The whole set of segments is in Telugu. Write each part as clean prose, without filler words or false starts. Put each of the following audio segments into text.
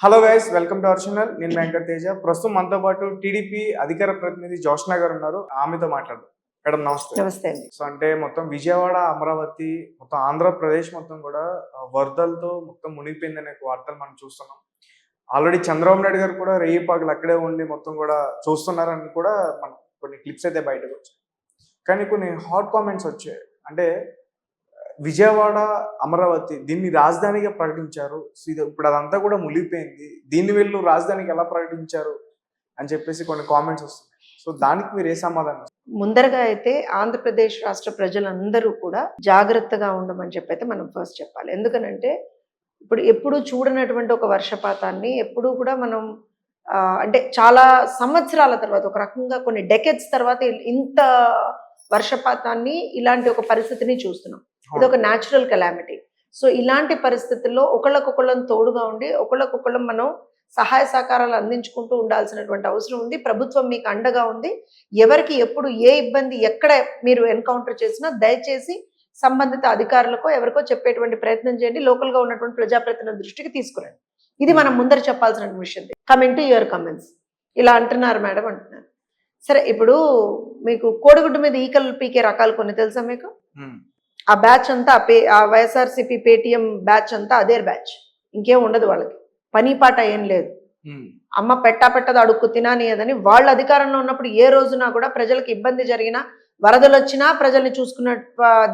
Hello guys, welcome to our channel. నేను వెంకట్ తేజ. ప్రస్తుతం మనతో పాటు టీడీపీ అధికార ప్రతినిధి జోష్నా గారు ఉన్నారు. ఆమెతో మాట్లాడదాం. మేడం నమస్తే. నమస్తే అండి. సో అంటే మొత్తం విజయవాడ, అమరావతి, మొత్తం ఆంధ్రప్రదేశ్ మొత్తం కూడా వరదలతో మొత్తం మునిగిపోయిందనే వార్తలు మనం చూస్తున్నాం. ఆల్రెడీ చంద్రబాబు నాయుడు గారు కూడా రేయి పగలు అక్కడే ఉండి మొత్తం కూడా చూస్తున్నారని కూడా మనం కొన్ని క్లిప్స్ అయితే బయటకు వచ్చాయి. కానీ కొన్ని హాట్ కామెంట్స్ వచ్చాయి. అంటే విజయవాడ, అమరావతి దీన్ని రాజధానిగా ప్రకటించారు. ఇప్పుడు అదంతా కూడా మునిగిపోయింది. దీన్ని వీళ్ళు రాజధానికి ఎలా ప్రకటించారు అని చెప్పేసి కొన్ని కామెంట్స్ వస్తున్నాయి. సో దానికి మీరు ఏ సమాధానం? ముందరగా అయితే ఆంధ్రప్రదేశ్ రాష్ట్ర ప్రజలందరూ కూడా జాగ్రత్తగా ఉండమని చెప్పైతే మనం ఫస్ట్ చెప్పాలి. ఎందుకనంటే ఇప్పుడు ఎప్పుడు చూడనటువంటి ఒక వర్షపాతాన్ని ఎప్పుడు కూడా మనం అంటే చాలా సంవత్సరాల తర్వాత, ఒక రకంగా కొన్ని డెకెడ్స్ తర్వాత ఇంత వర్షపాతాన్ని, ఇలాంటి ఒక పరిస్థితిని చూస్తున్నాం. ఇది ఒక న్యాచురల్ కెలామిటీ. సో ఇలాంటి పరిస్థితుల్లో ఒకళ్ళకొకళ్ళం తోడుగా ఉండి ఒకళ్ళకొకళ్ళం మనం సహాయ సహకారాలు అందించుకుంటూ ఉండాల్సినటువంటి అవసరం ఉంది. ప్రభుత్వం మీకు అండగా ఉంది. ఎవరికి ఎప్పుడు ఏ ఇబ్బంది ఎక్కడ మీరు ఎన్కౌంటర్ చేసినా దయచేసి సంబంధిత అధికారులకో ఎవరికో చెప్పేటువంటి ప్రయత్నం చేయండి. లోకల్గా ఉన్నటువంటి ప్రజాప్రతినిధుల దృష్టికి తీసుకురండి. ఇది మనం ముందర చెప్పాల్సిన విషయం. Coming to your comments. ఇలా అంటున్నారు మేడం అంటున్నారు. సరే, ఇప్పుడు మీకు కోడిగుడ్డు మీద ఈకలు పీకే రకాలు కొన్ని తెలుసా మీకు? ఆ బ్యాచ్ అంతా ఆ వైఎస్ఆర్సీపీ పేటిఎం బ్యాచ్ అంతా అదే బ్యాచ్. ఇంకేం ఉండదు వాళ్ళకి, పని పాట ఏం లేదు. అమ్మ పెట్టదు అడుక్కు తినానియదని వాళ్ళు అధికారంలో ఉన్నప్పుడు ఏ రోజున కూడా ప్రజలకు ఇబ్బంది జరిగినా, వరదలు వచ్చినా ప్రజల్ని చూసుకున్న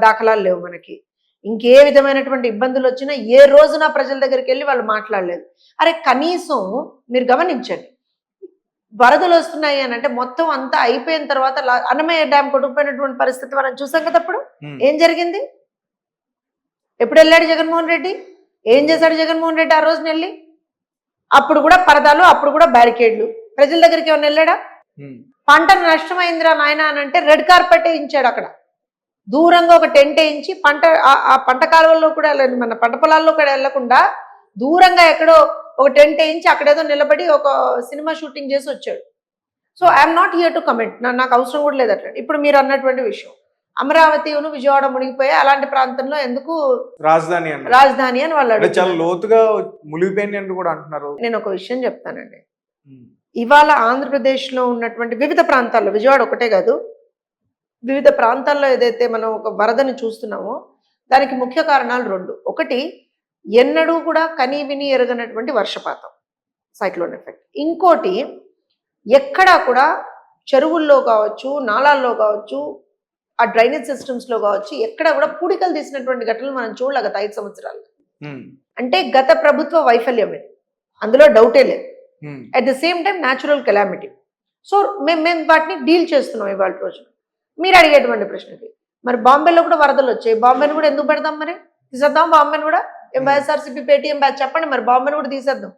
దాఖలాలు లేవు మనకి. ఇంకే విధమైనటువంటి ఇబ్బందులు వచ్చినా ఏ రోజున ప్రజల దగ్గరికి వెళ్ళి వాళ్ళు మాట్లాడలేదు. అరే కనీసం మీరు గమనించండి, వరదలు వస్తున్నాయి అని అంటే మొత్తం అంతా అయిపోయిన తర్వాత అన్నమయ్య డ్యామ్ కొట్టుకుపోయినటువంటి పరిస్థితి మనం చూసాం కదా. అప్పుడు ఏం జరిగింది? ఎప్పుడు వెళ్ళాడు జగన్మోహన్ రెడ్డి? ఏం చేశాడు జగన్మోహన్ రెడ్డి ఆ రోజున వెళ్ళి? అప్పుడు కూడా పరదాలు, అప్పుడు కూడా బ్యారికేడ్లు. ప్రజల దగ్గరికి ఏమైనా వెళ్ళాడా? పంట నష్టమైందిరా నాయన అని అంటే రెడ్ కార్పెట్ వేయించాడు. అక్కడ దూరంగా ఒక టెంట్ వేయించి ఆ పంట కాలువల్లో కూడా మన పంట పొలాల్లో కూడా వెళ్లకుండా దూరంగా ఎక్కడో ఒక టెంట్ వేయించి అక్కడేదో నిలబడి ఒక సినిమా షూటింగ్ చేసి వచ్చాడు. So I'm not here to comment. నాకు అవసరం కూడా లేదు అట్లా. ఇప్పుడు మీరు అన్నటువంటి విషయం, అమరావతి విజయవాడ మునిగిపోయి అలాంటి ప్రాంతంలో ఎందుకు రాజధాని అని వాళ్ళు చాలా లోతుగా మునిగిపోయింది అని కూడా అంటున్నారు. నేను ఒక విషయం చెప్తానండి. ఇవాళ ఆంధ్రప్రదేశ్లో ఉన్నటువంటి వివిధ ప్రాంతాల్లో, విజయవాడ ఒకటే కాదు, వివిధ ప్రాంతాల్లో ఏదైతే మనం ఒక వరదని చూస్తున్నామో దానికి ముఖ్య కారణాలు రెండు. ఒకటి, ఎన్నడూ కూడా కనీ విని ఎరగనటువంటి వర్షపాతం, సైక్లోన్ ఎఫెక్ట్. ఇంకోటి, ఎక్కడా కూడా చెరువుల్లో కావచ్చు, నాలాల్లో కావచ్చు, ఆ డ్రైనేజ్ సిస్టమ్స్లో కావచ్చు, ఎక్కడ కూడా పూడికలు తీసినటువంటి ఘటనలు మనం చూడలే గత 5 సంవత్సరాలు. అంటే గత ప్రభుత్వ వైఫల్యం ఇది, అందులో డౌటే లేదు. At the same time natural calamity. So మేము వాటిని డీల్ చేస్తున్నాం ఇవాళ రోజున. మీరు అడిగేటువంటి ప్రశ్నకి, మరి బాంబేలో కూడా వరదలు వచ్చాయి, బాంబేని కూడా ఎందుకు పెడదాం? మరి తీసేద్దాం బాంబేని కూడా. వైఎస్ఆర్సీపీ పేటీఎం బ్యాచ్ చెప్పండి, మరి బాంబేని కూడా తీసేద్దాం.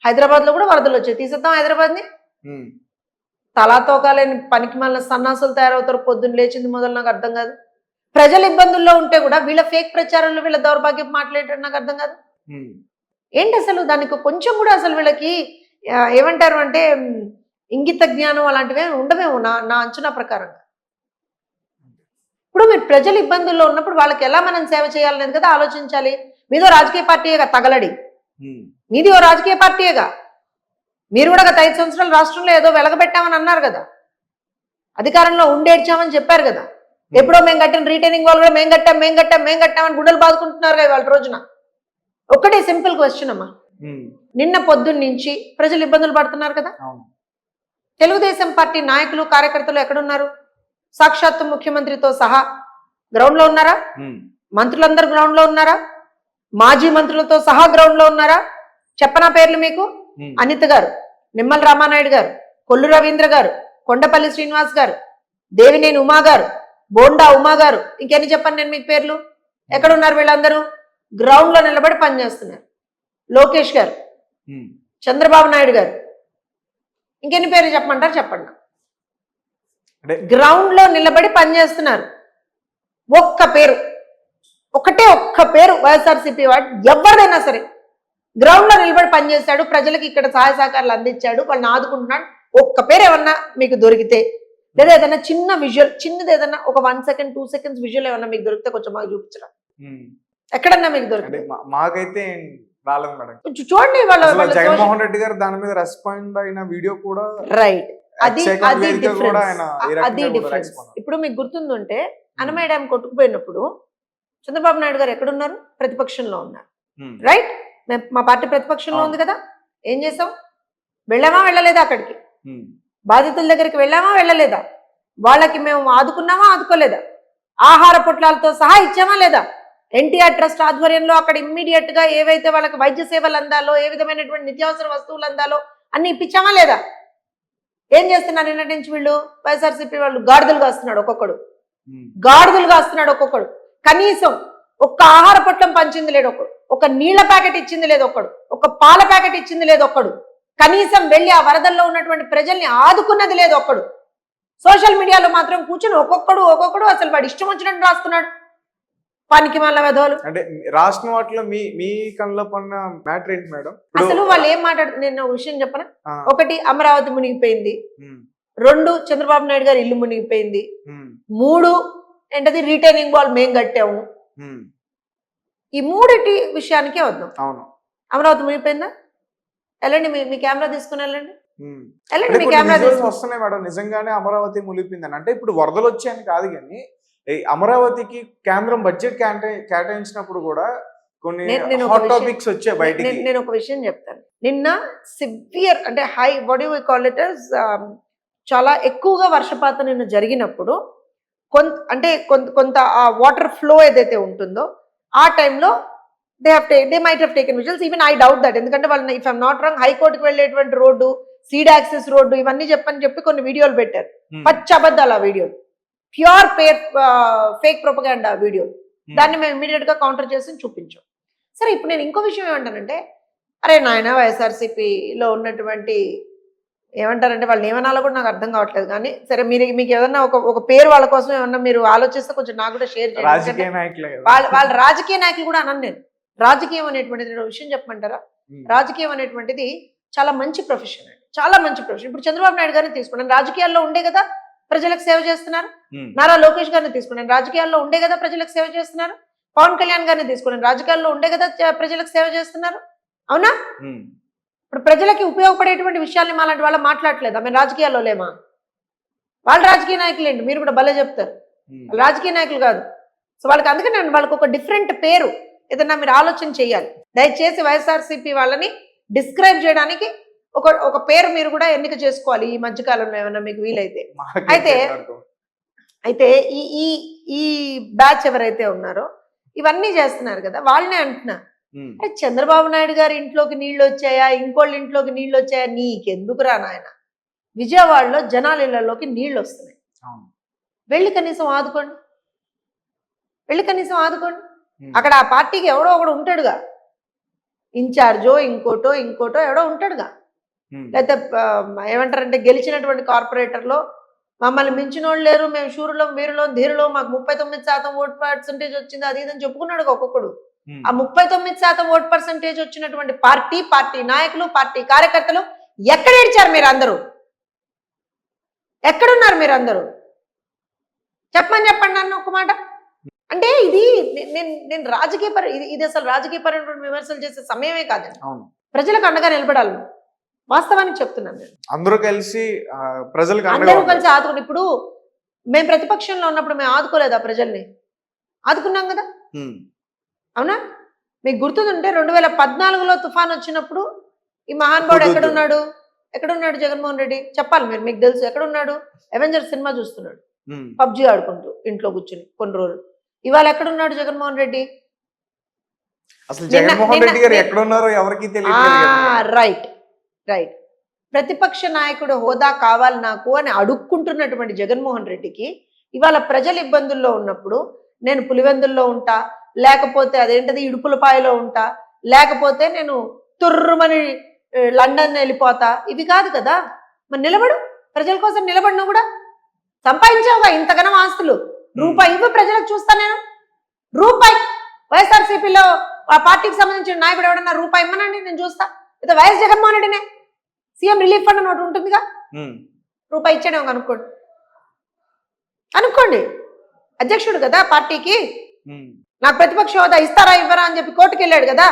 హైదరాబాద్లో కూడా వరదలు వచ్చాయి, తీసేద్దాం హైదరాబాద్ని. తలాతోకాలేని పనికి మళ్ళీ సన్నాసులు తయారవుతారు పొద్దున్న లేచింది మొదలు. నాకు అర్థం కాదు. ప్రజల ఇబ్బందుల్లో ఉంటే కూడా వీళ్ళ ఫేక్ ప్రచారంలో వీళ్ళ దౌర్భాగ్యం మాట్లాడేటట్టు నాకు అర్థం కాదు. ఏంటి అసలు దానికి కొంచెం కూడా అసలు వీళ్ళకి ఏమంటారు అంటే ఇంగిత జ్ఞానం అలాంటివి ఉండవేమో నా అంచనా ప్రకారంగా. ఇప్పుడు మీరు ప్రజల ఇబ్బందుల్లో ఉన్నప్పుడు వాళ్ళకి ఎలా మనం సేవ చేయాలనేది కదా ఆలోచించాలి. మీదో రాజకీయ పార్టీయేగా తగలడి, మీది ఓ రాజకీయ పార్టీయేగా. మీరు కూడా గత 5 సంవత్సరాలు రాష్ట్రంలో ఏదో వెలగబెట్టామని అన్నారు కదా, అధికారంలో ఉండేడ్చామని చెప్పారు కదా. ఎప్పుడో మేము కట్టిన రీటైనింగ్ వాళ్ళు కూడా మేము కట్టామని గుడ్డలు బాదుకుంటున్నారు కదా వాళ్ళ రోజున. ఒక్కటే సింపుల్ క్వశ్చన్ అమ్మా, నిన్న పొద్దున్న నుంచి ప్రజలు ఇబ్బందులు పడుతున్నారు కదా. తెలుగుదేశం పార్టీ నాయకులు, కార్యకర్తలు ఎక్కడున్నారు? సాక్షాత్తు ముఖ్యమంత్రితో సహా గ్రౌండ్లో ఉన్నారా? మంత్రులందరూ గ్రౌండ్లో ఉన్నారా? మాజీ మంత్రులతో సహా గ్రౌండ్లో ఉన్నారా? చెప్పనా పేర్లు మీకు? అనిత గారు, నిమ్మల రామానాయుడు గారు, కొల్లు రవీంద్ర గారు, కొండపల్లి శ్రీనివాస్ గారు, దేవినేని ఉమా గారు, బోండా ఉమా గారు, ఇంకెన్ని చెప్పండి నేను మీకు పేర్లు? ఎక్కడున్నారు వీళ్ళందరూ? గ్రౌండ్లో నిలబడి పనిచేస్తున్నారు. లోకేష్ గారు, చంద్రబాబు నాయుడు గారు, ఇంకెన్ని పేర్లు చెప్పమంటారు చెప్పండి. గ్రౌండ్లో నిలబడి పనిచేస్తున్నారు. ఒక్క పేరు, ఒక్క పేరు వైఎస్ఆర్సీపీ వాడు ఎవరిదైనా సరే గ్రౌండ్లో నిలబడి పనిచేశాడు, ప్రజలకు ఇక్కడ సహాయ సహకారాలు అందించాడు, వాళ్ళని ఆదుకుంటున్నాడు, ఒక్క పేరు ఏమన్నా మీకు దొరికితే, లేదా ఏదైనా చిన్న విజువల్, చిన్నది ఏదన్నా ఒక 1 సెకండ్ 2 సెకండ్స్ విజువల్ ఏమన్నా మీకు దొరికితే కొంచెం మాకు చూపించరా? ఎక్కడన్నా మీకు దొరికితే? మాకైతే రాలేదు మేడం. చూడండి వాళ్ళ అసలు జగన్మోహన్ రెడ్డి గారు దాని మీద రెస్పాండ్ అయిన వీడియో కూడా రైట్. అది కూడా డిఫరెన్స్. ఆయన ఈ అది రకంగా కూడా డిఫరెన్స్. respond. ఇప్పుడు మీకు గుర్తుందంటే అన్నమయ్య డ్యామ్ కొట్టుకుపోయినప్పుడు చంద్రబాబు నాయుడు గారు ఎక్కడున్నారు? ప్రతిపక్షంలో ఉన్నారు. ఉమ్, రైట్. మా పార్టీ ప్రతిపక్షంలో ఉంది కదా. ఏం చేసాం? వెళ్ళామా వెళ్ళలేదా? అక్కడికి ఉమ్, బాధితుల దగ్గరికి వెళ్ళామా వెళ్ళలేదా? వాళ్ళకి మేము ఆదుకున్నామా ఆదుకోలేదా? ఆహార పొట్లాలతో సహా ఇచ్చామా లేదా? ఎన్టీఆర్ ట్రస్ట్ ఆధ్వర్యంలో అక్కడ ఇమ్మీడియట్ గా ఏవైతే వాళ్ళకి వైద్య సేవలు అందాలో, ఏ విధమైనటువంటి నిత్యావసర వస్తువులు అందాలో అన్ని ఇప్పించామా లేదా? ఏం చేస్తున్నారు నిన్నటి నుంచి వీళ్ళు? వైఎస్ఆర్సీపీ వాళ్ళు గాడిదలు కాస్తున్నాడు ఒక్కొక్కడు, ఉమ్, గాడిదలు కాస్తున్నాడు ఒక్కొక్కడు. కనీసం ఒక్క ఆహార పొట్లం పంచింది లేదు ఒక్కడు, ఒక నీళ్ల ప్యాకెట్ ఇచ్చింది లేదు ఒక్కడు, ఒక పాల ప్యాకెట్ ఇచ్చింది లేదు ఒక్కడు, కనీసం వెళ్ళి ఆ వరదల్లో ఉన్నటువంటి ప్రజల్ని ఆదుకున్నది లేదు ఒక్కడు. సోషల్ మీడియాలో మాత్రం కూర్చొని ఒక్కొక్కడు అసలు వాడు ఇష్టం వచ్చినట్టు రాస్తున్నాడు. పనికి మళ్ళా వెధవలు. అంటే రాసిన వాటిలో మీ కళ్ళలో పడిన మ్యాటర్ ఏంటి మేడం? అసలు వాళ్ళు ఏం మాట్లాడుతున్నారు? నేను ఒక విషయం చెప్పనా? ఆ, ఒకటి, అమరావతి మునిగిపోయింది. ఉమ్, 2, చంద్రబాబు నాయుడు గారి ఇల్లు మునిగిపోయింది. ఉమ్, 3, ఏంటది, రిటైనింగ్ వాల్ మేం కట్టాము. ఉమ్, ఈ 3 విషయానికే వద్దాం. అవును. అమరావతి మునిగిపోయిందా? వెళ్ళండి, మీ కెమెరా తీసుకుని వెళ్ళండి, ఉమ్. వెళ్ళండి అంటే మీ కొన్ని కెమెరా visuals తీసుకుని. వస్తున్నాయి మేడం, నిజంగానే అమరావతి మునిగిపోయిందని. అంటే ఇప్పుడు వరదలు వచ్చాయని కాదు కానీ ఈ అమరావతికి కేంద్రం బడ్జెట్ కేటాయించినప్పుడు కూడా కొన్ని నేను ఒక హాట్ విషయం- టాపిక్స్ వచ్చాయి బయటికి. నేను ఒక విషయం చెప్తాను. నిన్న సివియర్ అంటే high body call it as, చాలా ఎక్కువగా వర్షపాతం నిన్న జరిగినప్పుడు కొంత ఆ వాటర్ ఫ్లో ఏదైతే ఉంటుందో ఆ టైంలో they might have taken visuals. Even I doubt that. ఎందుకంటే వాళ్ళని, ఇఫ్ ఐఎమ్ నాట్ రాంగ్, హైకోర్టుకి వెళ్ళేటువంటి రోడ్డు, సీడ్ యాక్సెస్ రోడ్డు, ఇవన్నీ చెప్పి కొన్ని వీడియోలు పెట్టారు. పచ్చి అబద్ధాలు ఆ వీడియోలు, ప్యూర్ ఫేక్ ప్రొపగాండా వీడియో. దాన్ని మేము ఇమీడియట్ గా కౌంటర్ చేసి చూపించాం. సరే, ఇప్పుడు నేను ఇంకో విషయం ఏమంటానంటే, అరే నాయన, వైఎస్ఆర్సీపీలో ఉన్నటువంటి ఏమంటారంటే వాళ్ళని ఏమనాలో కూడా నాకు అర్థం కావట్లేదు. కానీ సరే, మీకు ఏదన్నా ఒక పేరు వాళ్ళ కోసం ఏమన్నా మీరు ఆలోచిస్తే కొంచెం నాకు కూడా షేర్ చేయండి. రాజకీయ నాయకులే కదా. వాళ్ళ రాజకీయ నాయకులు కూడా అనను నేను. రాజకీయం అనేటువంటిది, నేను విషయం చెప్పమంటారా? రాజకీయం అనేటువంటిది చాలా మంచి ప్రొఫెషన్ అండి, చాలా మంచి ప్రొఫెషన్. ఇప్పుడు చంద్రబాబు నాయుడు గారిని తీసుకున్నాను, రాజకీయాల్లో ఉండే కదా ప్రజలకు సేవ చేస్తున్నారు. నారా లోకేష్ గారిని తీసుకున్నాను, రాజకీయాల్లో ఉండే కదా ప్రజలకు సేవ చేస్తున్నారు. పవన్ కళ్యాణ్ గారిని తీసుకున్నాను, రాజకీయాల్లో ఉండే కదా ప్రజలకు సేవ చేస్తున్నారు. అవునా? ఇప్పుడు ప్రజలకి ఉపయోగపడేటువంటి విషయాల్ని మాలాంటి వాళ్ళు మాట్లాడలేదా? మేము రాజకీయాల్లో లేమా? వాళ్ళు రాజకీయ నాయకులు ఏంటి? మీరు కూడా భలే చెప్తారు. వాళ్ళు రాజకీయ నాయకులు కాదు. సో అందుకని నేను వాళ్ళకి ఒక డిఫరెంట్ పేరు ఏదన్నా మీరు ఆలోచన చేయాలి. దయచేసి వైఎస్ఆర్సీపీ వాళ్ళని డిస్క్రైబ్ చేయడానికి ఒక పేరు మీరు కూడా ఎన్నిక చేసుకోవాలి ఈ మధ్యకాలంలో ఏమన్నా మీకు వీలైతే. అయితే ఈ బ్యాచ్ ఎవరైతే ఉన్నారో ఇవన్నీ చేస్తున్నారు కదా, వాళ్ళనే అంటున్నా, చంద్రబాబు నాయుడు గారి ఇంట్లోకి నీళ్ళు వచ్చాయా, ఇంకోళ్ళ ఇంట్లోకి నీళ్ళు వచ్చాయా, నీకెందుకురా నాయన? విజయవాడలో జనాల ఇళ్లలోకి నీళ్ళు వస్తున్నాయి. వెళ్ళి కనీసం ఆదుకోండి, అక్కడ ఆ పార్టీకి ఎవడో ఒకడు ఉంటాడుగా, ఇన్ఛార్జో ఇంకోటో ఎవడో ఉంటాడుగా. లేకపోతే ఏమంటారంటే గెలిచినటువంటి కార్పొరేటర్లో మమ్మల్ని మించిన వాళ్ళు లేరు, మేము శూరులో వీరులో ధీరులో, మాకు 39% ఓట్ పర్సెంటేజ్ వచ్చింది, అది ఇదని చెప్పుకున్నాడు ఒక్కొక్కడు. ఆ 39% ఓట్ పర్సెంటేజ్ వచ్చినటువంటి పార్టీ నాయకులు, పార్టీ కార్యకర్తలు ఎక్కడ ఏడ్చారు మీరు అందరూ? ఎక్కడున్నారు మీరు అందరూ? చెప్పండి నన్ను ఒక మాట. అంటే ఇది నేను ఇది అసలు రాజకీయపరమైనటువంటి విమర్శలు చేసే సమయమే కాదండి. ప్రజలకు అండగా నిలబడాలి. వాస్తవానికి చెప్తున్నాను నేను. అందరూ కలిసి అందరూ కలిసి ఆదుకుని, ఇప్పుడు మేము ప్రతిపక్షంలో ఉన్నప్పుడు మేము ఆదుకోలేదా ప్రజల్ని? ఆదుకున్నాం కదా. అవునా? మీకు గుర్తుంటే 2014లో తుఫాన్ వచ్చినప్పుడు ఈ మహానుభావుడు ఎక్కడున్నాడు జగన్మోహన్ రెడ్డి? చెప్పాలి మీరు, మీకు తెలుసు ఎక్కడున్నాడు. అవెంజర్స్ సినిమా చూస్తున్నాడు, పబ్జి ఆడుకుంటూ ఇంట్లో కూర్చుని కొన్ని రోజులు. ఇవాళ ఎక్కడున్నాడు జగన్మోహన్ రెడ్డి? అసలు జగన్మోహన్ రెడ్డి గారు ఎక్కడున్నారో ఎవరికి తెలియదు. రైట్. ప్రతిపక్ష నాయకుడు హోదా కావాలి నాకు అని అడుక్కుంటున్నటువంటి జగన్మోహన్ రెడ్డికి ఇవాళ ప్రజలు ఇబ్బందుల్లో ఉన్నప్పుడు నేను పులివెందుల్లో ఉంటా, లేకపోతే అదేంటది ఇడుపులపాయలో ఉంటా, లేకపోతే నేను తుర్రుమని లండన్ వెళ్ళిపోతా, ఇవి కాదు కదా. మరి నిలబడు, ప్రజల కోసం నిలబడినా కూడా సంపాదించావుగా ఇంతగానం ఆస్తులు. రూపాయి ఇవ్వ ప్రజలకు చూస్తా నేను. రూపాయి వైఎస్ఆర్సీపీలో ఆ పార్టీకి సంబంధించిన నాయకుడు ఎవడన్నా రూపాయి ఇమ్మనండి, నేను చూస్తా. అయితే వైఎస్ జగన్మోహన్ రెడ్డినే సీఎం రిలీఫ్ ఫండ్ అని ఒకటి ఉంటుందిగా, రూపాయి ఇచ్చాడేమో అనుకోండి. అధ్యక్షుడు కదా పార్టీకి, నాకు ప్రతిపక్ష హోదా ఇస్తారా ఇవ్వరా అని చెప్పి కోర్టుకు వెళ్ళాడు కదా.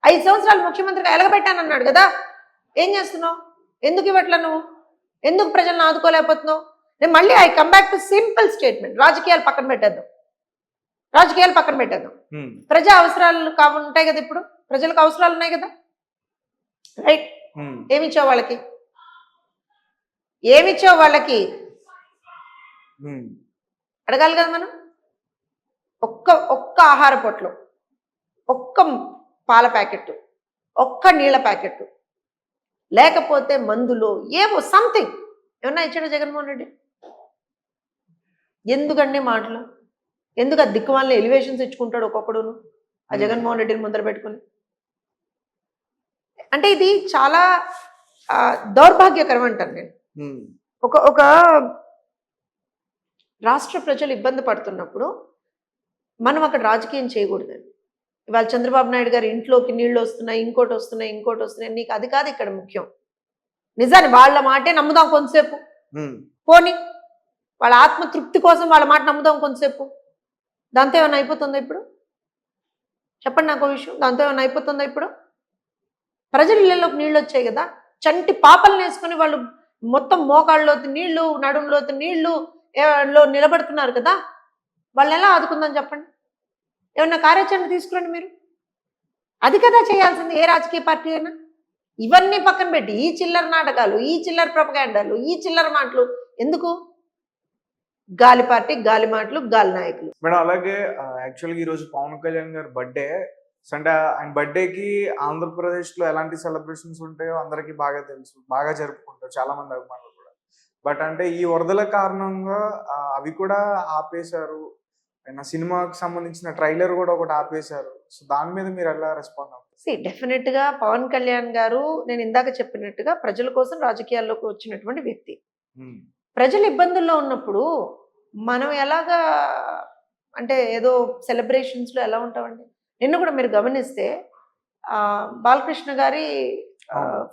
5 సంవత్సరాలు ముఖ్యమంత్రిగా ఎలగబెట్టానన్నాడు కదా, ఏం చేస్తున్నావు? ఎందుకు ఇవ్వట్లా నువ్వు? ఎందుకు ప్రజలను ఆదుకోలేకపోతున్నావు? నేను మళ్ళీ I come back to simple statement. రాజకీయాలు పక్కన పెట్టేద్దాం, రాజకీయాలు పక్కన పెట్టేద్దాం. ప్రజా అవసరాలు ఉంటాయి కదా, ఇప్పుడు ప్రజలకు అవసరాలు ఉన్నాయి కదా, రైట్? ఏమిచ్చావు వాళ్ళకి? ఏమిచ్చావు వాళ్ళకి అడగాలి కదా మనం. ఒక్క ఆహార పొట్లు, ఒక్క పాల ప్యాకెట్, ఒక్క నీళ్ళ ప్యాకెట్, లేకపోతే మందులో ఏవో సంథింగ్ ఏమన్నా ఇచ్చాడు జగన్మోహన్ రెడ్డి? ఎందుకండి మాటలు? ఎందుకు ఆ దిక్కుమాలిన ఎలివేషన్స్ ఇచ్చుకుంటాడు ఒక్కొక్కడును ఆ జగన్మోహన్ రెడ్డిని ముందర పెట్టుకుని? అంటే ఇది చాలా దౌర్భాగ్యకరం అంటాను నేను. ఒక రాష్ట్ర ప్రజలు ఇబ్బంది పడుతున్నప్పుడు మనం అక్కడ రాజకీయం చేయకూడదండి. ఇవాళ చంద్రబాబు నాయుడు గారి ఇంట్లోకి నీళ్ళు వస్తున్నాయి, ఇంకోటి వస్తున్నాయి, నీకు అది కాదు ఇక్కడ ముఖ్యం. నిజాన్ని వాళ్ళ మాటే నమ్ముదాం కొంతసేపు, పోనీ వాళ్ళ ఆత్మతృప్తి కోసం వాళ్ళ మాట నమ్ముదాం కొంతసేపు. దాంతో ఏమైనా అయిపోతుందా ఇప్పుడు? చెప్పండి నాకు విషయం, దాంతో ఏమైనా అయిపోతుందా ఇప్పుడు? ప్రజల ఇళ్లలోకి నీళ్ళు వచ్చాయి కదా, చంటి పాపలను వేసుకుని వాళ్ళు మొత్తం మోకాళ్ళలోతు నీళ్లు, నడుంలోతు నీళ్లు లో నిలబడుతున్నారు కదా, వాళ్ళని ఎలా ఆదుకుందాం చెప్పండి? ఏమన్నా కార్యాచరణ తీసుకురండి మీరు. అది కదా చేయాల్సింది ఏ రాజకీయ పార్టీ అయినా. ఇవన్నీ పక్కన పెట్టి ఈ చిల్లర నాటకాలు, ఈ చిల్లర ప్రొపగాండాలు, ఈ చిల్లర మాటలు ఎందుకు? గాలి పార్టీ, గాలి మాటలు, గాలి నాయకులు. మేడం అలాగే యాక్చువల్గా ఈరోజు పవన్ కళ్యాణ్ గారి బర్త్డే. అంటే ఆయన బర్త్డేకి ఆంధ్రప్రదేశ్లో ఎలాంటి సెలబ్రేషన్స్ ఉంటాయో అందరికీ బాగా తెలుసు, బాగా జరుపుకుంటారు చాలా మంది అభిమానులు కూడా. బట్ అంటే ఈ వరదల కారణంగా అవి కూడా ఆపేశారు. నా సినిమాకి సంబంధించిన ట్రైలర్ కూడా ఒకటి ఆపేశారు. సో దాని మీద మీరు ఎలా రెస్పాండ్ అవుతారు? డెఫినెట్గా పవన్ కళ్యాణ్ గారు నేను ఇందాక చెప్పినట్టుగా ప్రజల కోసం రాజకీయాల్లోకి వచ్చినటువంటి వ్యక్తి. ప్రజలు ఇబ్బందుల్లో ఉన్నప్పుడు మనం ఎలాగా అంటే ఏదో సెలబ్రేషన్స్లో ఎలా ఉంటామండి? నిన్న కూడా మీరు గమనిస్తే బాలకృష్ణ గారి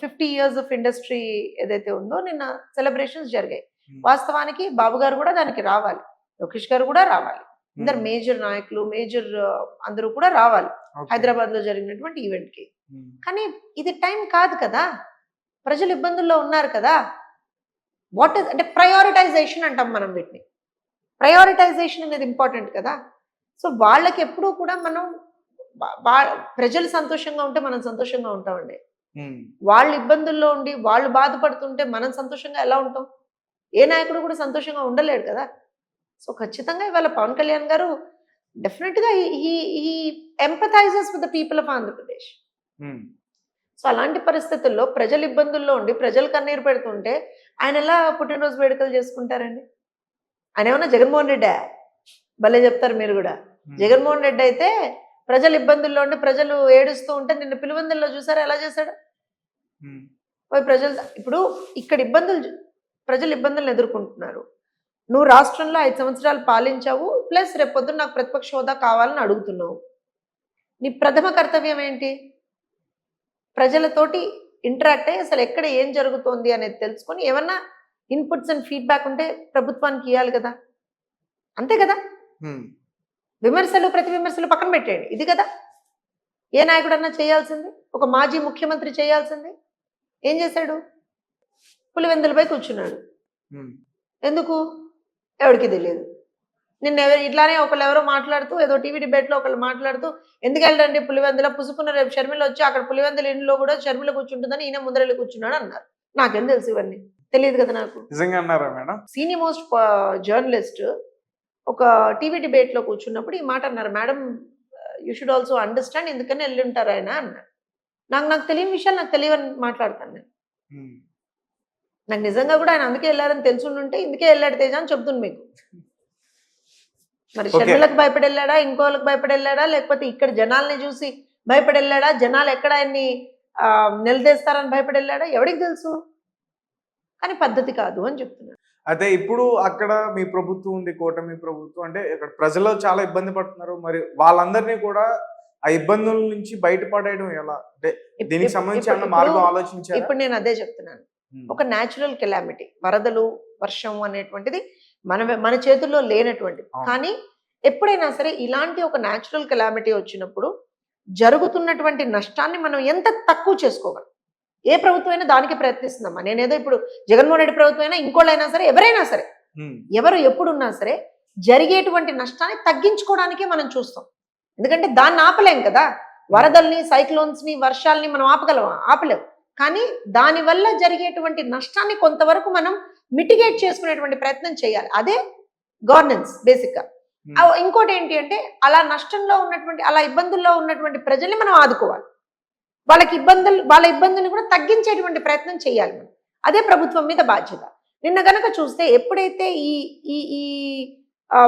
50 years ఆఫ్ ఇండస్ట్రీ ఏదైతే ఉందో నిన్న సెలబ్రేషన్స్ జరిగాయి. వాస్తవానికి బాబు గారు కూడా దానికి రావాలి, లోకేష్ గారు కూడా రావాలి, అందరు మేజర్ నాయకులు, మేజర్ అందరూ కూడా రావాలి హైదరాబాద్ లో జరిగినటువంటి ఈవెంట్ కి. కానీ ఇది టైం కాదు కదా, ప్రజలు ఇబ్బందుల్లో ఉన్నారు కదా. వాట్ ఇస్ అంటే ప్రయారిటైజేషన్ అంటాం మనం వీటిని. ప్రయారిటైజేషన్ అనేది ఇంపార్టెంట్ కదా. సో వాళ్ళకి ఎప్పుడూ కూడా మనం ప్రజలు సంతోషంగా ఉంటే మనం సంతోషంగా ఉంటామండి. వాళ్ళు ఇబ్బందుల్లో ఉండి వాళ్ళు బాధపడుతుంటే మనం సంతోషంగా ఎలా ఉంటాం? ఏ నాయకుడు కూడా సంతోషంగా ఉండలేడు కదా. సో ఖచ్చితంగా ఇవాళ పవన్ కళ్యాణ్ గారు డెఫినెట్గా ఈ ఎంపథైజెస్ with the people of Andhra Pradesh. So అలాంటి పరిస్థితుల్లో ప్రజలు ఇబ్బందుల్లో ఉండి ప్రజలు కన్నీరు పెడుతుంటే ఆయన ఎలా పుట్టినరోజు వేడుకలు చేసుకుంటారండి? ఆయన ఏమన్నా జగన్మోహన్ రెడ్డా? భలే చెప్తారు మీరు కూడా. జగన్మోహన్ రెడ్డి అయితే ప్రజలు ఇబ్బందుల్లో ఉండి ప్రజలు ఏడుస్తూ ఉంటే నిన్న పిలువందుల్లో చూసారా ఎలా చేశాడు? ప్రజలు ఇప్పుడు ఇక్కడ ప్రజలు ఇబ్బందులను ఎదుర్కొంటున్నారు. నువ్వు రాష్ట్రంలో 5 సంవత్సరాలు పాలించావు, ప్లస్ రేపొద్దున నాకు ప్రతిపక్ష హోదా కావాలని అడుగుతున్నావు. నీ ప్రథమ కర్తవ్యం ఏంటి? ప్రజలతోటి ఇంటరాక్ట్ అయ్యి అసలు ఎక్కడ ఏం జరుగుతోంది అనేది తెలుసుకొని ఏమన్నా ఇన్పుట్స్ అండ్ ఫీడ్బ్యాక్ ఉంటే ప్రభుత్వానికి ఇవ్వాలి కదా, అంతే కదా. విమర్శలు ప్రతి విమర్శలు పక్కన పెట్టేయండి, ఇది కదా ఏ నాయకుడన్నా చేయాల్సింది, ఒక మాజీ ముఖ్యమంత్రి చేయాల్సింది. ఏం చేశాడు? పులివెందులపై కూర్చున్నాడు. ఎందుకు? ఎవరికి తెలియదు. నిన్న ఇట్లానే ఒకళ్ళు మాట్లాడుతూ ఏదో టీవీ డిబేట్లో ఒకళ్ళు మాట్లాడుతూ ఎందుకు వెళ్ళండి పులివెందుల, పుసుకున్న రేపు షర్మిల వచ్చి అక్కడ పులివెందుల ఇంట్లో కూడా షర్మిల కూర్చుంటుందని ఈయన ముందరెళ్ళి కూర్చున్నాడు అన్నారు. నాకేం తెలుసు, ఇవన్నీ తెలియదు కదా నాకు. నిజంగా అన్నారా మేడం? సీనియర్ మోస్ట్ జర్నలిస్ట్ ఒక టీవీ డిబేట్లో కూర్చున్నప్పుడు ఈ మాట అన్నారు. Madam you should also understand, ఎందుకని వెళ్ళి ఉంటారు ఆయన అన్నారు. నాకు తెలియని విషయాలు నాకు తెలియని మాట్లాడతాను నేను. నాకు నిజంగా కూడా ఆయన అందుకే వెళ్ళారని తెలుసుంటే ఇందుకే వెళ్ళాడు తేజ అని చెప్తుంది మీకు. మరి షర్మిలకు భయపడి వెళ్ళాడా, ఇంకోళ్ళకి భయపడి వెళ్ళాడా, లేకపోతే ఇక్కడ జనాల్ని చూసి భయపడి వెళ్ళాడా, జనాలు ఎక్కడ ఆయన్ని నిలదీస్తారని భయపడి వెళ్ళాడా, ఎవరికి తెలుసు. కానీ పద్ధతి కాదు అని చెప్తున్నాను. అయితే ఇప్పుడు అక్కడ మీ ప్రభుత్వం ఉంది, కూటమి ప్రభుత్వం. అంటే ఇక్కడ ప్రజలు చాలా ఇబ్బంది పడుతున్నారు. మరి వాళ్ళందరినీ కూడా ఆ ఇబ్బందుల నుంచి బయటపడేయడం ఎలా? అంటే దీనికి సంబంధించి మార్గం ఆలోచించారు? ఇప్పుడు నేను అదే చెప్తున్నాను. ఒక న్యాచురల్ కెలామిటీ, వరదలు, వర్షం అనేటువంటిది మన చేతుల్లో లేనటువంటిది. కానీ ఎప్పుడైనా సరే ఇలాంటి ఒక న్యాచురల్ కెలామిటీ వచ్చినప్పుడు జరుగుతున్నటువంటి నష్టాన్ని మనం ఎంత తక్కువ చేసుకోగలం. ఏ ప్రభుత్వం అయినా దానికి ప్రయత్నిస్తుందమ్మా. నేనేదో ఇప్పుడు జగన్మోహన్ రెడ్డి ప్రభుత్వం అయినా ఇంకోళ్ళైనా సరే ఎవరైనా సరే ఎవరు ఎప్పుడున్నా సరే జరిగేటువంటి నష్టాన్ని తగ్గించుకోవడానికే మనం చూస్తాం. ఎందుకంటే దాన్ని ఆపలేం కదా. వరదల్ని, సైక్లోన్స్ని, వర్షాలని మనం ఆపలేం. కానీ దానివల్ల జరిగేటువంటి నష్టాన్ని కొంతవరకు మనం మిటిగేట్ చేసుకునేటువంటి ప్రయత్నం చేయాలి. అదే గవర్నెన్స్ బేసిక్గా. ఇంకోటి ఏంటి అంటే అలా నష్టంలో ఉన్నటువంటి, అలా ఇబ్బందుల్లో ఉన్నటువంటి ప్రజల్ని మనం ఆదుకోవాలి. వాళ్ళ ఇబ్బందుల్ని కూడా తగ్గించేటువంటి ప్రయత్నం చేయాలి మనం. అదే ప్రభుత్వం మీద బాధ్యత. నిన్న గనక చూస్తే ఎప్పుడైతే ఈ ఈ ఈ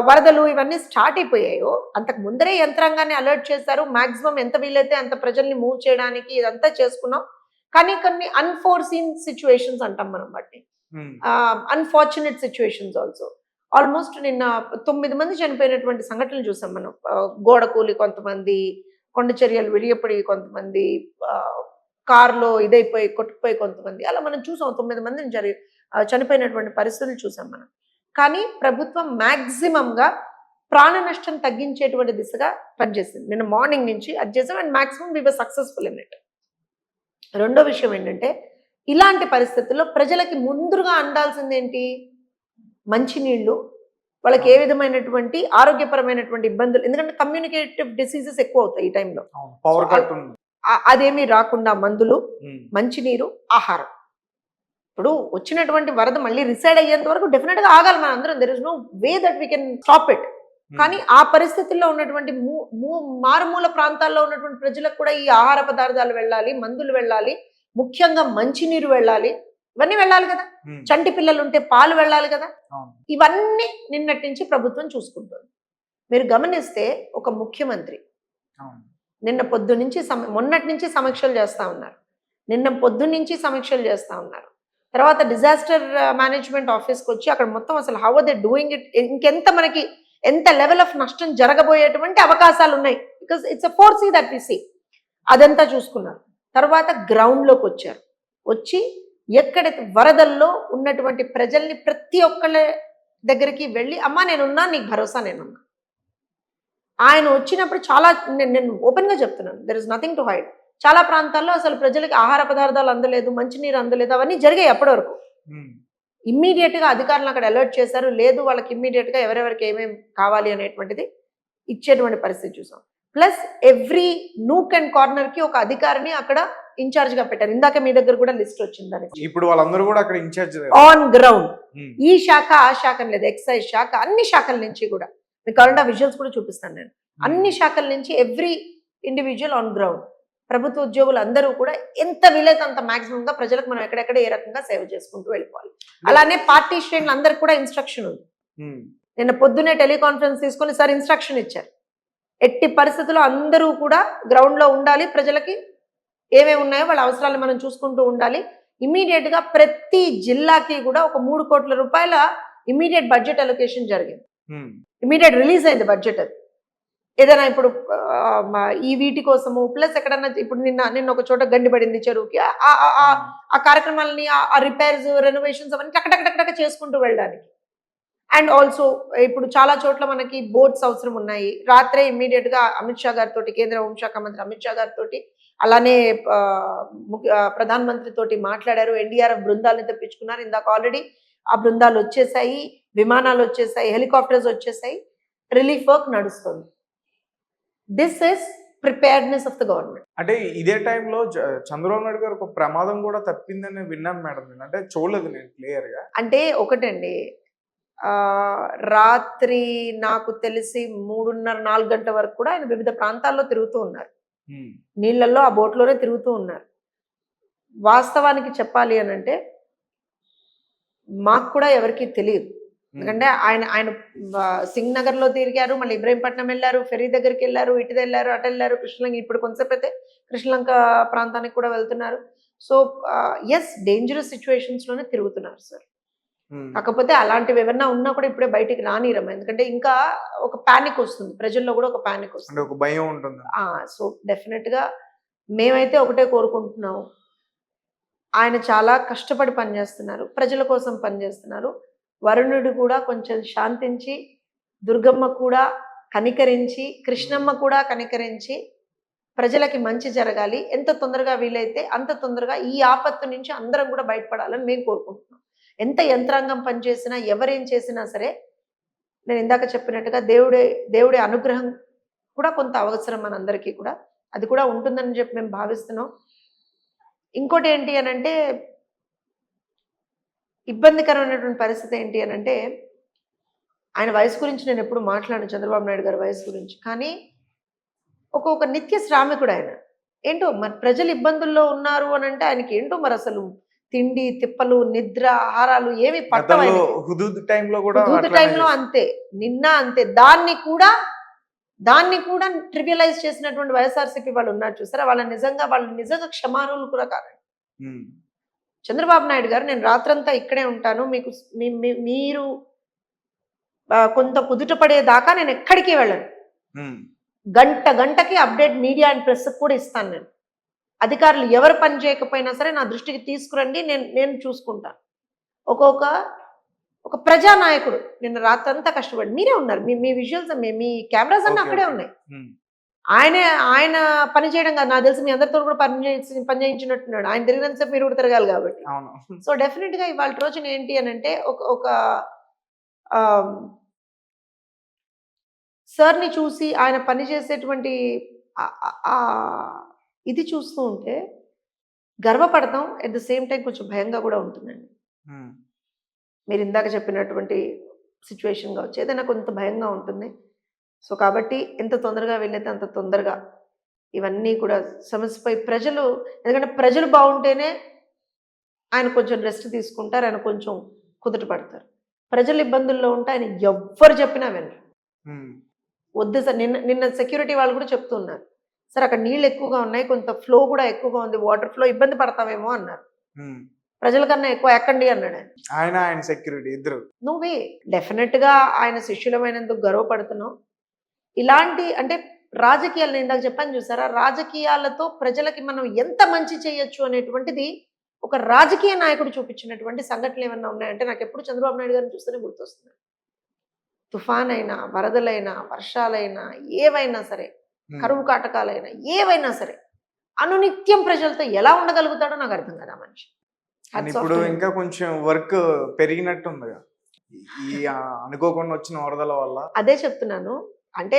వరదలు ఇవన్నీ స్టార్ట్ అయిపోయాయో అంతకు ముందరే యంత్రాంగాన్ని అలర్ట్ చేశారు. మాక్సిమం ఎంత వీలైతే అంత ప్రజల్ని మూవ్ చేయడానికి ఇదంతా చేసుకున్నాం. కానీ కొన్ని అన్ఫోర్సీన్ సిచ్యువేషన్స్ అంటాం మనం వాటిని, అన్ఫార్చునేట్ సిచ్యువేషన్స్ ఆల్సో. ఆల్మోస్ట్ నిన్న 9 మంది చనిపోయినటువంటి సంఘటనలు చూసాం మనం. గోడ కూలి కొంతమంది, కొండ చర్యలు విడియపడి కొంతమంది, కార్లో ఇదైపోయి కొట్టుకుపోయి కొంతమంది, అలా మనం చూసాం. 9 మందిని చనిపోయినటువంటి పరిస్థితులు చూసాం మనం. కానీ ప్రభుత్వం మ్యాక్సిమంగా ప్రాణ నష్టం తగ్గించేటువంటి దిశగా పనిచేసింది. నిన్న మార్నింగ్ నుంచి అది చేసాం and maximum we were successful in it. రెండో విషయం ఏంటంటే ఇలాంటి పరిస్థితుల్లో ప్రజలకి ముందుగా అందాల్సింది ఏంటి? మంచినీళ్ళు, వాళ్ళకి ఏ విధమైనటువంటి ఆరోగ్యపరమైనటువంటి ఇబ్బందులు, ఎందుకంటే కమ్యూనికేటివ్ డిసీజెస్ ఎక్కువ అవుతాయి ఈ టైంలో. పవర్ కట్ అదేమీ రాకుండా మందులు, మంచినీరు, ఆహారం. ఇప్పుడు వచ్చినటువంటి వరద మళ్ళీ రిసైడ్ అయ్యేంత వరకు డెఫినెట్ గా ఆగాలి మనం అందరం. There is no way that we can stop it. కానీ ఆ పరిస్థితుల్లో ఉన్నటువంటి మారుమూల ప్రాంతాల్లో ఉన్నటువంటి ప్రజలకు కూడా ఈ ఆహార పదార్థాలు వెళ్ళాలి, మందులు వెళ్ళాలి, ముఖ్యంగా మంచినీరు వెళ్ళాలి, ఇవన్నీ వెళ్ళాలి కదా. చంటి పిల్లలు ఉంటే పాలు వెళ్ళాలి కదా. ఇవన్నీ నిన్నటి నుంచి ప్రభుత్వం చూసుకుంటుంది. మీరు గమనిస్తే ఒక ముఖ్యమంత్రి నిన్న మొన్నటి నుంచి సమీక్షలు చేస్తా ఉన్నారు. నిన్న పొద్దున్నుంచి సమీక్షలు చేస్తా ఉన్నారు. తర్వాత డిజాస్టర్ మేనేజ్మెంట్ ఆఫీస్కి వచ్చి అక్కడ మొత్తం అసలు how are they doing it, ఇంకెంత మనకి ఎంత లెవెల్ ఆఫ్ నష్టం జరగబోయేటువంటి అవకాశాలు ఉన్నాయి. Because it's a foresee that we see. అదంతా చూసుకున్నారు. తర్వాత గ్రౌండ్లోకి వచ్చారు. వచ్చి ఎక్కడైతే వరదల్లో ఉన్నటువంటి ప్రజల్ని ప్రతి ఒక్కళ్ళ దగ్గరికి వెళ్ళి, అమ్మా నేనున్నా, నీకు భరోసా నేనున్నా. ఆయన వచ్చినప్పుడు చాలా, నేను ఓపెన్గా చెప్తున్నాను, there is nothing to hide. చాలా ప్రాంతాల్లో అసలు ప్రజలకి ఆహార పదార్థాలు అందలేదు, మంచినీరు అందలేదు, అవన్నీ జరిగాయి అప్పటి వరకు. ఇమ్మీడియట్గా అధికారులు అక్కడ అలర్ట్ చేశారు. లేదు, వాళ్ళకి ఇమ్మీడియట్గా ఎవరెవరికి ఏమేమి కావాలి అనేటువంటిది ఇచ్చేటువంటి పరిస్థితి చూసాం. ప్లస్ ఎవ్రీ నూక్ అండ్ కార్నర్కి ఒక అధికారిని అక్కడ ఇన్ఛార్జ్గా పెట్టారు. ఇందాక మీ దగ్గర కూడా లిస్ట్ వచ్చింది దానికి. ఇప్పుడు వాళ్ళందరూ కూడా అక్కడ ఇన్ఛార్జ్ ఆన్ గ్రౌండ్. ఈ శాఖ ఆ శాఖ లేదు, ఎక్సైజ్ శాఖ, అన్ని శాఖల నుంచి కూడా మీకు కావాలంటే ఆ విజువల్స్ కూడా చూపిస్తాను నేను. అన్ని శాఖల నుంచి ఎవ్రీ ఇండివిజువల్ ఆన్ గ్రౌండ్. ప్రభుత్వ ఉద్యోగులు అందరూ కూడా ఎంత వీలైతే అంత మాక్సిమం గా ప్రజలకు మనం ఎక్కడెక్కడ ఏ రకంగా సేవ చేసుకుంటూ వెళ్ళిపోవాలి. అలానే పార్టీ శ్రేణులు అందరికి కూడా ఇన్స్ట్రక్షన్ ఉంది. నిన్న పొద్దునే టెలికాన్ఫరెన్స్ తీసుకొని సార్ ఇన్స్ట్రక్షన్ ఇచ్చారు. ఎట్టి పరిస్థితుల్లో అందరూ కూడా గ్రౌండ్ లో ఉండాలి, ప్రజలకి ఏమేమి ఉన్నాయో వాళ్ళ అవసరాలు మనం చూసుకుంటూ ఉండాలి. ఇమ్మీడియట్ గా ప్రతి జిల్లాకి కూడా ఒక 3 కోట్ల రూపాయల ఇమ్మీడియట్ బడ్జెట్ అలొకేషన్ జరిగింది. ఇమ్మీడియట్ రిలీజ్ అయింది బడ్జెట్. అది ఏదైనా ఇప్పుడు ఈ వీటి కోసము, ప్లస్ ఎక్కడన్నా ఇప్పుడు నిన్న ఒక చోట గండి పడింది చెరువుకి, ఆ కార్యక్రమాలని, ఆ రిపేర్స్, రెనోవేషన్స్ అవన్నీ టకటక చేసుకుంటూ వెళ్ళడానికి. అండ్ ఆల్సో ఇప్పుడు చాలా చోట్ల మనకి బోట్స్ అవసరం ఉన్నాయి. రాత్రే ఇమ్మీడియట్ గా అమిత్ షా గారితో, కేంద్ర హోంశాఖ మంత్రి అమిత్ షా గారితో, అలానే ప్రధానమంత్రి తోటి మాట్లాడారు. ఎన్డీఆర్ఎఫ్ బృందాలను తెప్పించుకున్నారు. ఇందాక ఆల్రెడీ ఆ బృందాలు వచ్చేసాయి, విమానాలు వచ్చేసాయి, హెలికాప్టర్స్ వచ్చేసాయి, రిలీఫ్ వర్క్ నడుస్తుంది. This is preparedness of the government. అంటే ఇదే టైంలో చంద్రబాబు నాయుడు గారు ఒక ప్రమాదం కూడా తప్పిందని విన్నాను మేడం. అంటే చూడలేదు నేను క్లియర్ గా. అంటే ఒకటండి, రాత్రి నాకు తెలిసి 3:30-4 గంటల వరకు కూడా ఆయన వివిధ ప్రాంతాల్లో తిరుగుతూ ఉన్నారు. నీళ్లలో ఆ బోట్లోనే తిరుగుతూ ఉన్నారు. వాస్తవానికి చెప్పాలి అని అంటే మాకు కూడా ఎవరికి తెలియదు. ఎందుకంటే ఆయన సింగ్ నగర్ లో తిరిగారు, మళ్ళీ ఇబ్రహీంపట్నం వెళ్ళారు, ఫెరీ దగ్గరికి వెళ్ళారు, ఇటు వెళ్ళారు, అటు వెళ్ళారు, కృష్ణలంక, ఇప్పుడు కొంతసేపు అయితే కృష్ణలంక ప్రాంతానికి కూడా వెళ్తున్నారు. సో ఎస్, డేంజరస్ సిచ్యువేషన్స్ లోనే తిరుగుతున్నారు సార్. కాకపోతే అలాంటివి ఏమన్నా ఉన్నా కూడా ఇప్పుడే బయటికి రానిరమ్మ. ఎందుకంటే ఇంకా ఒక పానిక్ వస్తుంది ప్రజల్లో, కూడా ఒక పానిక్ వస్తుంది, ఒక భయం ఉంటుంది. సో డెఫినెట్ గా మేమైతే ఒకటే కోరుకుంటున్నాం, ఆయన చాలా కష్టపడి పనిచేస్తున్నారు, ప్రజల కోసం పనిచేస్తున్నారు. వరుణుడు కూడా కొంచెం శాంతించి, దుర్గమ్మ కూడా కనికరించి, కృష్ణమ్మ కూడా కనికరించి ప్రజలకి మంచి జరగాలి, ఎంత తొందరగా వీలైతే అంత తొందరగా ఈ ఆపత్తు నుంచి అందరం కూడా బయటపడాలని మేము కోరుకుంటున్నాం. ఎంత యంత్రాంగం పనిచేసినా ఎవరేం చేసినా సరే నేను ఇందాక చెప్పినట్టుగా దేవుడి అనుగ్రహం కూడా కొంత అవసరం మనందరికీ కూడా. అది కూడా ఉంటుందని చెప్పి మేము భావిస్తున్నాం. ఇంకోటి ఏంటి అనంటే ఇబ్బందికరమైనటువంటి పరిస్థితి ఏంటి అనంటే ఆయన వయసు గురించి నేను ఎప్పుడు మాట్లాడను, చంద్రబాబు నాయుడు గారి వయసు గురించి. కానీ ఒక నిత్య శ్రామికుడు ఆయన. ఏంటో మరి ప్రజలు ఇబ్బందుల్లో ఉన్నారు అని అంటే ఆయనకి ఏంటో మరి అసలు తిండి తిప్పలు నిద్ర ఆహారాలు ఏమి పట్టవు గతంలో ఆయనకి. హుదూద్ టైంలో కూడా హుదూద్ అట్లానే టైంలో చేశారు. అంతే, నిన్న అంతే. దాన్ని కూడా ట్రివియలైజ్ చేసినటువంటి వైఎస్ఆర్సీపీ వాళ్ళు ఉన్నారు చూసారా, వాళ్ళు నిజంగా క్షమానులు కూడా కాదు. ఉమ్, చంద్రబాబు నాయుడు గారు నేను రాత్రంతా ఇక్కడే ఉంటాను, మీకు మీరు కొంత కుదుట పడేదాకా నేను ఎక్కడికి వెళ్ళను, ఉమ్, గంటకి అప్డేట్ మీడియా అండ్ ప్రెస్ కూడా ఇస్తాను. నేను అధికారులు ఎవరు పని చేయకపోయినా సరే నా దృష్టికి తీసుకురండి, నేను చూసుకుంటాను. ఒక ప్రజానాయకుడు నిన్న రాత్రంతా కష్టపడి మీరే ఉన్నారు, మీ విజువల్స్ మీ కెమెరాస్ అన్నీ ఓకే, అక్కడే ఓకే. ఉన్నాయి. ఉమ్, ఆయన పని చేయడం కాదు, నాకు తెలిసి మీ అందరితో కూడా పని చేయించినట్టున్నాడు. ఆయన తిరిగినంతసేపు మీరు కూడా తిరగాలి కాబట్టి. అవును. సో డెఫినెట్ గా ఇవాళ రోజున ఏంటి అని అంటే ఒక సార్ని చూసి ఆయన పని చేసేటువంటి ఇది చూస్తూ ఉంటే గర్వపడతాం, ఎట్ ద సేమ్ టైం కొంచెం భయంగా కూడా ఉంటుందండి. ఉమ్, మీరు ఇందాక చెప్పినటువంటి సిచ్యువేషన్ కావచ్చు, ఏదైనా కొంత భయంగా ఉంటుంది. సో కాబట్టి ఎంత తొందరగా వీలైతే అంత తొందరగా ఇవన్నీ కూడా సమస్యపై ఎందుకంటే ప్రజలు బాగుంటేనే ఆయన కొంచెం రెస్ట్ తీసుకుంటారు, ఆయన కొంచెం కుదుట పడతారు. ప్రజలు ఇబ్బందుల్లో ఉంటే ఆయన ఎవ్వరు చెప్పినా వినరు. ఉమ్, వద్దు సార్, నిన్న సెక్యూరిటీ వాళ్ళు కూడా చెప్తున్నారు, సార్ అక్కడ నీళ్ళు ఎక్కువగా ఉన్నాయి, కొంత ఫ్లో కూడా ఎక్కువగా ఉంది, వాటర్ ఫ్లో ఇబ్బంది పడతామేమో అన్నారు. ఉమ్. ప్రజల కన్నా ఎక్కువ ఎక్కండి అన్నాడు ఆయన. ఆయన సెక్యూరిటీ ఇద్దరు. నువ్వే డెఫినెట్ గా ఆయన శిష్యులమైనందుకు గర్వపడుతున్నావు. ఇలాంటి అంటే రాజకీయాలు నేను ఇందాక చెప్పాను చూసారా, రాజకీయాలతో ప్రజలకి మనం ఎంత మంచి చేయొచ్చు అనేటువంటిది ఒక రాజకీయ నాయకుడు చూపించినటువంటి సంఘటనలు ఏమన్నా ఉన్నాయంటే నాకు ఎప్పుడు చంద్రబాబు నాయుడు గారిని చూస్తేనే గుర్తొస్తుంది. తుఫాన్ అయినా, వరదలైనా, వర్షాలైనా, ఏవైనా సరే, కరువు కాటకాలైనా ఏవైనా సరే అనునిత్యం ప్రజలతో ఎలా ఉండగలుగుతాడో నాకు అర్థం కదా మనిషి. ఇప్పుడు ఇంకా కొంచెం వర్క్ పెరిగినట్టుంది ఈ అనుకోకుండా వచ్చిన వరదల వల్ల. అదే చెప్తున్నాను. అంటే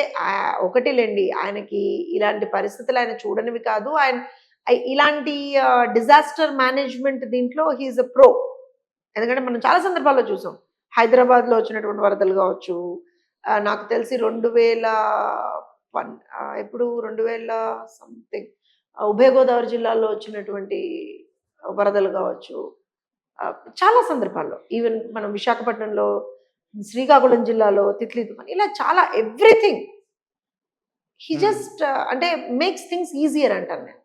ఒకటిలేండి, ఆయనకి ఇలాంటి పరిస్థితులు ఆయన చూడనివి కాదు. ఆయన ఇలాంటి డిజాస్టర్ మేనేజ్మెంట్ దీంట్లో హీఈస్ అ ప్రో. ఎందుకంటే మనం చాలా సందర్భాల్లో చూసాం, హైదరాబాద్లో వచ్చినటువంటి వరదలు కావచ్చు, నాకు తెలిసి 2000 సంథింగ్ ఉభయ గోదావరి జిల్లాలో వచ్చినటువంటి వరదలు కావచ్చు, చాలా సందర్భాల్లో ఈవెన్ మనం విశాఖపట్నంలో, శ్రీకాకుళం జిల్లాలో తిత్లీ తుఫాన్, ఇలా చాలా ఎవ్రీథింగ్ హీ జస్ట్ అంటే మేక్స్ థింగ్స్ ఈజియర్ అంటాను నేను.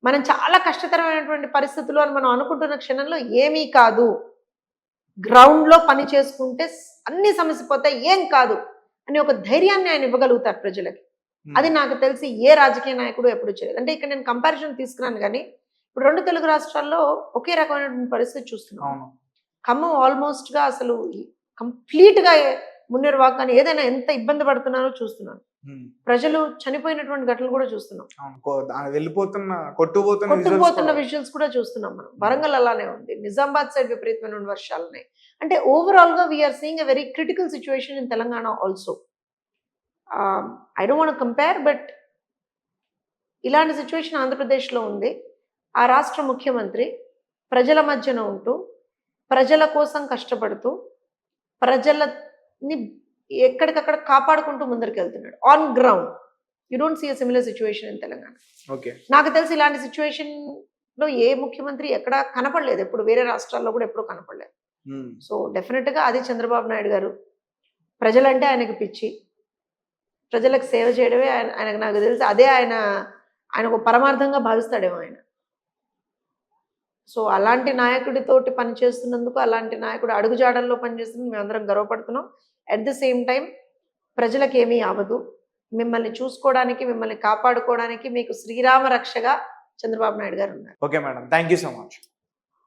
మనం చాలా కష్టతరమైనటువంటి పరిస్థితులు అని మనం అనుకుంటున్న క్షణంలో ఏమీ కాదు, గ్రౌండ్లో పని చేసుకుంటే అన్ని సమస్య పోతాయి, ఏం కాదు అని ఒక ధైర్యాన్ని ఆయన ఇవ్వగలుగుతారు ప్రజలకి. అది నాకు తెలిసి ఏ రాజకీయ నాయకుడు ఎప్పుడు చేయలేదు. అంటే ఇక్కడ నేను కంపారిజన్ తీసుకున్నాను, కానీ ఇప్పుడు 2 తెలుగు రాష్ట్రాల్లో ఒకే రకమైనటువంటి పరిస్థితి చూస్తున్నాం. ఖమ్మం ఆల్మోస్ట్ గా అసలు కంప్లీట్ గా మున్నేరువాక కానీ ఏదైనా ఎంత ఇబ్బంది పడుతున్నారో చూస్తున్నాను. ప్రజలు చనిపోయినటువంటి ఘటనలు కూడా చూస్తున్నాం, కొట్టుకుపోతున్న విజువల్స్ కూడా చూస్తున్నాం మనం. వరంగల్ అలానే ఉంది, నిజామాబాద్ సైడ్ విపరీతమైన వర్షాలు ఉన్నాయి. అంటే ఓవరాల్ గా we are seeing a very critical situation in Telangana also. I don't want compare, but ఇలాంటి సిచ్యువేషన్ ఆంధ్రప్రదేశ్లో ఉంది. ఆ రాష్ట్ర ముఖ్యమంత్రి ప్రజల మధ్యన ఉంటూ ప్రజల కోసం కష్టపడుతూ ప్రజలని ఎక్కడికక్కడ కాపాడుకుంటూ ముందరికి వెళ్తున్నాడు on ground. You don't see a similar situation in Telangana. నాకు తెలిసి ఇలాంటి సిచ్యువేషన్ లో ఏ ముఖ్యమంత్రి ఎక్కడ కనపడలేదు, ఎప్పుడు వేరే రాష్ట్రాల్లో కూడా ఎప్పుడు కనపడలేదు. సో డెఫినెట్ గా అది చంద్రబాబు నాయుడు గారు. ప్రజలంటే ఆయనకి పిచ్చి, ప్రజలకు సేవ చేయడమే ఆయనకు, నాకు తెలిసి అదే ఆయన ఒక పరమార్థంగా భావిస్తాడేమో ఆయన. సో అలాంటి నాయకుడితోటి పనిచేస్తున్నందుకు, అలాంటి నాయకుడు అడుగుజాడల్లో పనిచేస్తున్నందుకు మేమందరం గర్వపడుతున్నాం. అట్ ద సేమ్ టైం ప్రజలకు ఏమీ అవ్వదు, మిమ్మల్ని చూసుకోవడానికి, మిమ్మల్ని కాపాడుకోవడానికి మీకు శ్రీరామ రక్షగా చంద్రబాబు నాయుడు గారు ఉన్నారు. Okay madam, thank you so much.